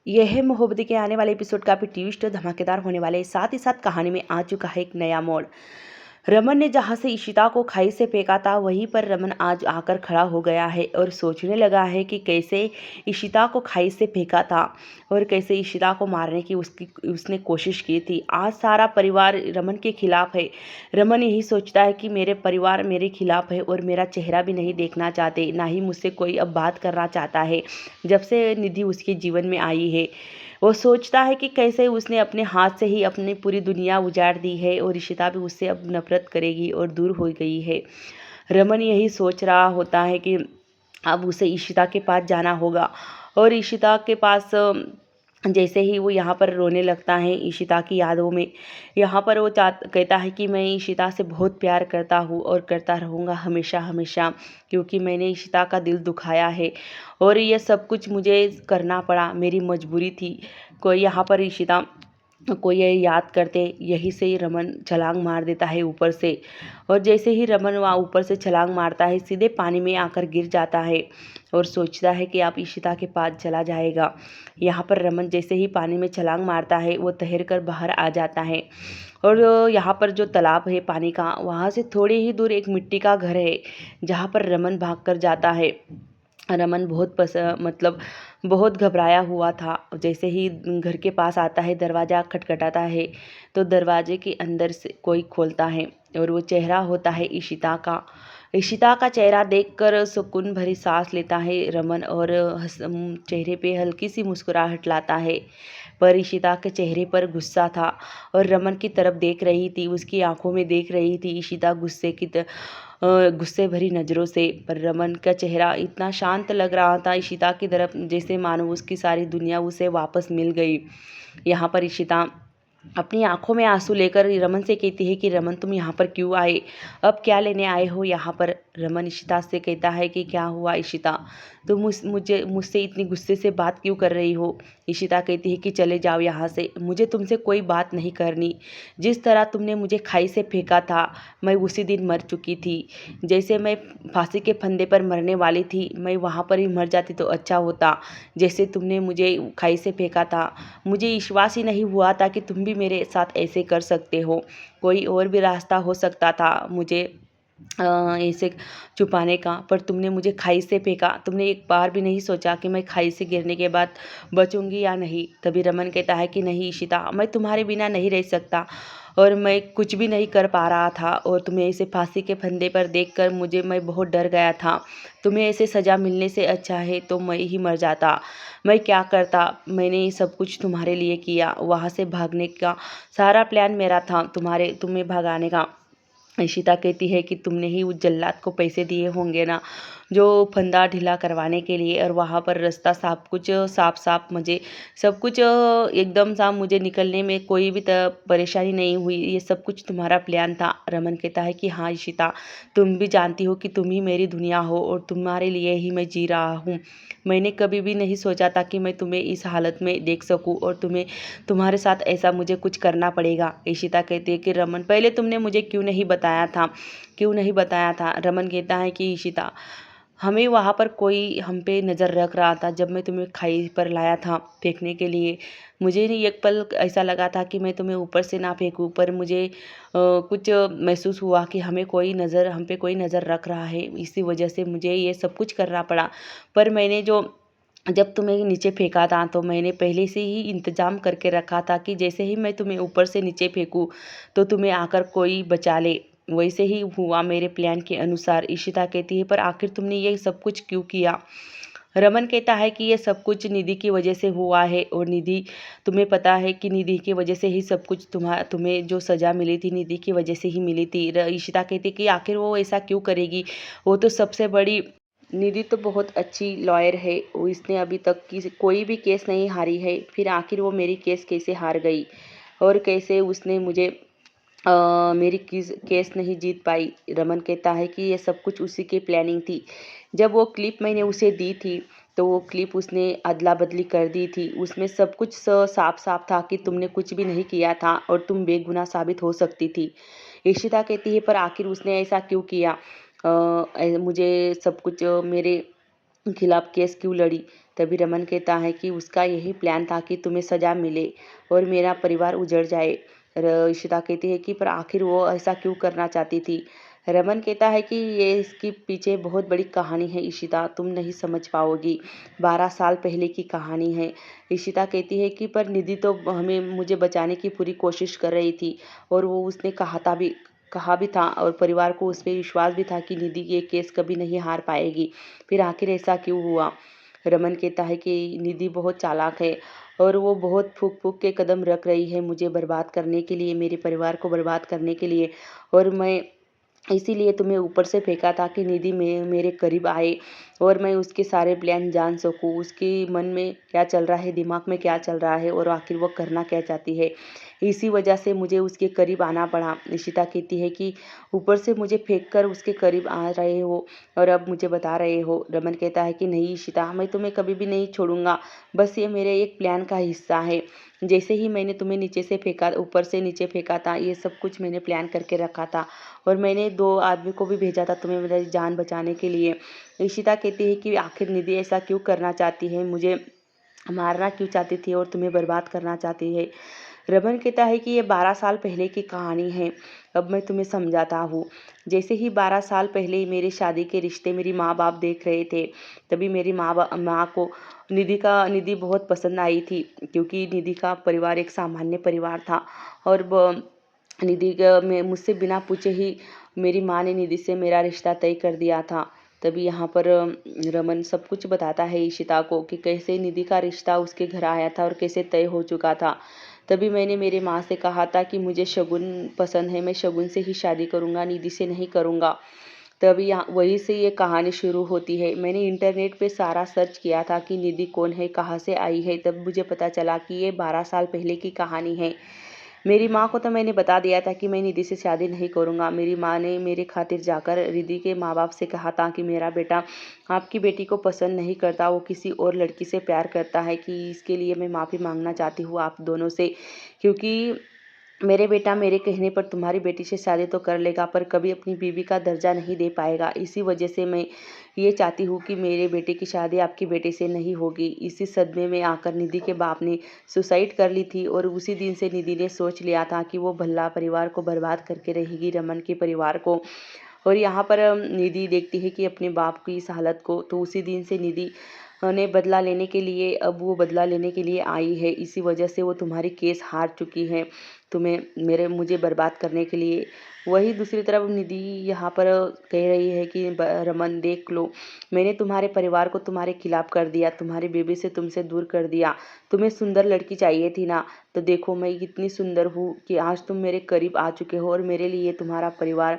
यह है मोहब्बतें के आने वाले एपिसोड काफ़ी ट्विस्ट और धमाकेदार होने वाले हैं। साथ ही साथ कहानी में आ चुका है एक नया मोड़। रमन ने जहाँ से इशिता को खाई से फेंका था वहीं पर रमन आज आकर खड़ा हो गया है और सोचने लगा है कि कैसे इशिता को खाई से फेंका था और कैसे इशिता को मारने की उसने कोशिश की थी। आज सारा परिवार रमन के खिलाफ है। रमन यही सोचता है कि मेरे परिवार मेरे खिलाफ है और मेरा चेहरा भी नहीं देखना चाहते, ना ही मुझसे कोई अब बात करना चाहता है जब से निधि उसके जीवन में आई है। वो सोचता है कि कैसे उसने अपने हाथ से ही अपनी पूरी दुनिया उजाड़ दी है और इशिता भी उससे अब नफरत करेगी और दूर हो गई है। रमन यही सोच रहा होता है कि अब उसे इशिता के पास जाना होगा और इशिता के पास जैसे ही वो यहाँ पर रोने लगता है इशिता की यादों में। यहाँ पर वो कहता है कि मैं इशिता से बहुत प्यार करता हूँ और करता रहूँगा हमेशा हमेशा, क्योंकि मैंने इशिता का दिल दुखाया है और ये सब कुछ मुझे करना पड़ा, मेरी मजबूरी थी। कोई यहाँ पर इशिता को ये याद करते यहीं से ही रमन छलांग मार देता है ऊपर से और जैसे ही रमन वहाँ ऊपर से छलांग मारता है सीधे पानी में आकर गिर जाता है और सोचता है कि आप इशिता के पास चला जाएगा। यहाँ पर रमन जैसे ही पानी में छलांग मारता है वो तैर कर बाहर आ जाता है और यहाँ पर जो तालाब है पानी का, वहाँ से थोड़ी ही दूर एक मिट्टी का घर है जहाँ पर रमन भाग कर जाता है। रमन मतलब बहुत घबराया हुआ था। जैसे ही घर के पास आता है दरवाज़ा खटखटाता है तो दरवाजे के अंदर से कोई खोलता है और वो चेहरा होता है इशिता का। इशिता का चेहरा देखकर सुकून भरी सांस लेता है रमन और चेहरे पे हल्की सी मुस्कुराहट लाता है। पर इशिता के चेहरे पर गुस्सा था और रमन की तरफ देख रही थी, उसकी आंखों में देख रही थी इशिता गुस्से भरी नज़रों से। पर रमन का चेहरा इतना शांत लग रहा था इशिता की तरफ, जैसे मानो उसकी सारी दुनिया उसे वापस मिल गई। यहाँ पर इशिता अपनी आंखों में आंसू लेकर रमन से कहती है कि रमन तुम यहाँ पर क्यों आए, अब क्या लेने आए हो यहाँ पर। रमन इशिता से कहता है कि क्या हुआ इशिता, तुम मुझसे इतनी गुस्से से बात क्यों कर रही हो। इशिता कहती है कि चले जाओ यहाँ से, मुझे तुमसे कोई बात नहीं करनी। जिस तरह तुमने मुझे खाई से फेंका था मैं उसी दिन मर चुकी थी। जैसे मैं फांसी के फंदे पर मरने वाली थी मैं वहाँ पर ही मर जाती तो अच्छा होता। जैसे तुमने मुझे खाई से फेंका था मुझे विश्वास ही नहीं हुआ था कि तुम भी मेरे साथ ऐसे कर सकते हो। कोई और भी रास्ता हो सकता था मुझे ऐसे छुपाने का, पर तुमने मुझे खाई से फेंका। तुमने एक बार भी नहीं सोचा कि मैं खाई से गिरने के बाद बचूंगी या नहीं। तभी रमन कहता है कि नहीं इशिता, मैं तुम्हारे बिना नहीं रह सकता और मैं कुछ भी नहीं कर पा रहा था और तुम्हें ऐसे फांसी के फंदे पर देखकर मैं बहुत डर गया था। तुम्हें ऐसे सज़ा मिलने से अच्छा है तो मैं ही मर जाता। मैं क्या करता, मैंने ये सब कुछ तुम्हारे लिए किया। वहाँ से भागने का सारा प्लान मेरा था, तुम्हें भगाने का। इशिता कहती है कि तुमने ही उस जल्लाद को पैसे दिए होंगे ना, जो फंदा ढीला करवाने के लिए, और वहाँ पर रास्ता साफ मुझे सब कुछ एकदम साफ, मुझे निकलने में कोई भी परेशानी नहीं हुई। ये सब कुछ तुम्हारा प्लान था। रमन कहता है कि हाँ इशिता, तुम भी जानती हो कि तुम ही मेरी दुनिया हो और तुम्हारे लिए ही मैं जी रहा हूँ। मैंने कभी भी नहीं सोचा था कि मैं तुम्हें इस हालत में देख सकूँ और तुम्हारे साथ ऐसा मुझे कुछ करना पड़ेगा। इशिता कहती है कि रमन पहले तुमने मुझे क्यों नहीं बताया था। रमन कहता है कि इशिता, हमें वहाँ पर कोई हम पे नज़र रख रहा था। जब मैं तुम्हें खाई पर लाया था फेंकने के लिए, मुझे नहीं एक पल ऐसा लगा था कि मैं तुम्हें ऊपर से ना फेंकूं, पर मुझे कुछ महसूस हुआ कि हम पे कोई नज़र रख रहा है। इसी वजह से मुझे ये सब कुछ करना पड़ा। पर जब तुम्हें नीचे फेंका था तो मैंने पहले से ही इंतज़ाम करके रखा था कि जैसे ही मैं तुम्हें ऊपर से नीचे फेंकूं तो तुम्हें आकर कोई बचा ले। वैसे ही हुआ मेरे प्लान के अनुसार। इशिता कहती है पर आखिर तुमने ये सब कुछ क्यों किया। रमन कहता है कि ये सब कुछ निधि की वजह से हुआ है और निधि, तुम्हें पता है कि निधि की वजह से ही सब कुछ तुम्हें जो सज़ा मिली थी निधि की वजह से ही मिली थी। इशिता कहती है कि आखिर वो ऐसा क्यों करेगी, वो तो सबसे बड़ी, निधि तो बहुत अच्छी लॉयर है, वो इसने अभी तक कोई भी केस नहीं हारी है, फिर आखिर वो मेरी केस कैसे हार गई और कैसे उसने मुझे मेरी केस नहीं जीत पाई। रमन कहता है कि ये सब कुछ उसी की प्लानिंग थी। जब वो क्लिप मैंने उसे दी थी तो वो क्लिप उसने अदला बदली कर दी थी। उसमें सब कुछ साफ साफ था कि तुमने कुछ भी नहीं किया था और तुम बेगुनाह साबित हो सकती थी। इशिता कहती है पर आखिर उसने ऐसा क्यों किया, मुझे सब कुछ मेरे खिलाफ केस क्यों लड़ी। तभी रमन कहता है कि उसका यही प्लान था कि तुम्हें सज़ा मिले और मेरा परिवार उजड़ जाए। इशिता कहती है कि पर आखिर वो ऐसा क्यों करना चाहती थी। रमन कहता है कि ये इसके पीछे बहुत बड़ी कहानी है इशिता, तुम नहीं समझ पाओगी। 12 साल पहले की कहानी है। इशिता कहती है कि पर निधि तो हमें मुझे बचाने की पूरी कोशिश कर रही थी और वो उसने कहा भी था और परिवार को उस पे विश्वास भी था कि निधि ये केस कभी नहीं हार पाएगी। फिर आखिर ऐसा क्यों हुआ। रमन कहता है कि निधि बहुत चालाक है और वो बहुत फूक फूक के कदम रख रही है मुझे बर्बाद करने के लिए, मेरे परिवार को बर्बाद करने के लिए। और मैं इसीलिए तुम्हें ऊपर से फेंका था कि निधि मेरे करीब आए और मैं उसके सारे प्लान जान सकूं, उसके मन में क्या चल रहा है, दिमाग में क्या चल रहा है और आखिर वो करना क्या चाहती है। इसी वजह से मुझे उसके करीब आना पड़ा। निशिता कहती है कि ऊपर से मुझे फेंक कर उसके करीब आ रहे हो और अब मुझे बता रहे हो। रमन कहता है कि नहीं इशिता, मैं तुम्हें कभी भी नहीं छोड़ूंगा, बस ये मेरे एक प्लान का हिस्सा है। जैसे ही मैंने तुम्हें नीचे से फेंका, ऊपर से नीचे फेंका था, ये सब कुछ मैंने प्लान करके रखा था और मैंने 2 आदमी को भी भेजा था तुम्हें मेरी जान बचाने के लिए। इशिता कहती है कि आखिर निधि ऐसा क्यों करना चाहती है, मुझे मारना क्यों चाहती थी और तुम्हें बर्बाद करना चाहती है। रमन कहता है कि ये 12 साल पहले की कहानी है, अब मैं तुम्हें समझाता हूँ। जैसे ही 12 साल पहले मेरी शादी के रिश्ते मेरी माँ बाप देख रहे थे, तभी मेरी माँ को निधि बहुत पसंद आई थी, क्योंकि निधि का परिवार एक सामान्य परिवार था और निधि में मुझसे बिना पूछे ही मेरी माँ ने निधि से मेरा रिश्ता तय कर दिया था। तभी यहाँ पर रमन सब कुछ बताता है इशिता को कि कैसे निधि का रिश्ता उसके घर आया था और कैसे तय हो चुका था। तभी मैंने मेरी माँ से कहा था कि मुझे शगुन पसंद है, मैं शगुन से ही शादी करूँगा, निधि से नहीं करूँगा। तभी यहाँ वहीं से ये कहानी शुरू होती है। मैंने इंटरनेट पे सारा सर्च किया था कि निधि कौन है, कहाँ से आई है, तब मुझे पता चला कि ये 12 साल पहले की कहानी है। मेरी माँ को तो मैंने बता दिया था कि मैं निधि से शादी नहीं करूँगा। मेरी माँ ने मेरे खातिर जाकर निधि के माँ बाप से कहा था कि मेरा बेटा आपकी बेटी को पसंद नहीं करता, वो किसी और लड़की से प्यार करता है, कि इसके लिए मैं माफ़ी मांगना चाहती हूँ आप दोनों से, क्योंकि मेरे बेटा मेरे कहने पर तुम्हारी बेटी से शादी तो कर लेगा पर कभी अपनी बीवी का दर्जा नहीं दे पाएगा। इसी वजह से मैं ये चाहती हूँ कि मेरे बेटे की शादी आपकी बेटे से नहीं होगी। इसी सदमे में आकर निधि के बाप ने सुसाइड कर ली थी और उसी दिन से निधि ने सोच लिया था कि वो भल्ला परिवार को बर्बाद करके रहेगी, रमन के परिवार को। और यहाँ पर निधि देखती है कि अपने बाप की इस हालत को, तो उसी दिन से निधि ने बदला लेने के लिए, अब वो बदला लेने के लिए आई है। इसी वजह से वो तुम्हारी केस हार चुकी है, तुम्हें मुझे बर्बाद करने के लिए। वही दूसरी तरफ निधि यहाँ पर कह रही है कि रमन देख लो, मैंने तुम्हारे परिवार को तुम्हारे खिलाफ कर दिया, तुम्हारी बेबी से तुमसे दूर कर दिया। तुम्हें सुंदर लड़की चाहिए थी ना, तो देखो मैं कितनी सुंदर हूँ कि आज तुम मेरे करीब आ चुके हो और मेरे लिए तुम्हारा परिवार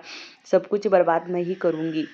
सब कुछ बर्बाद मैं ही करूँगी।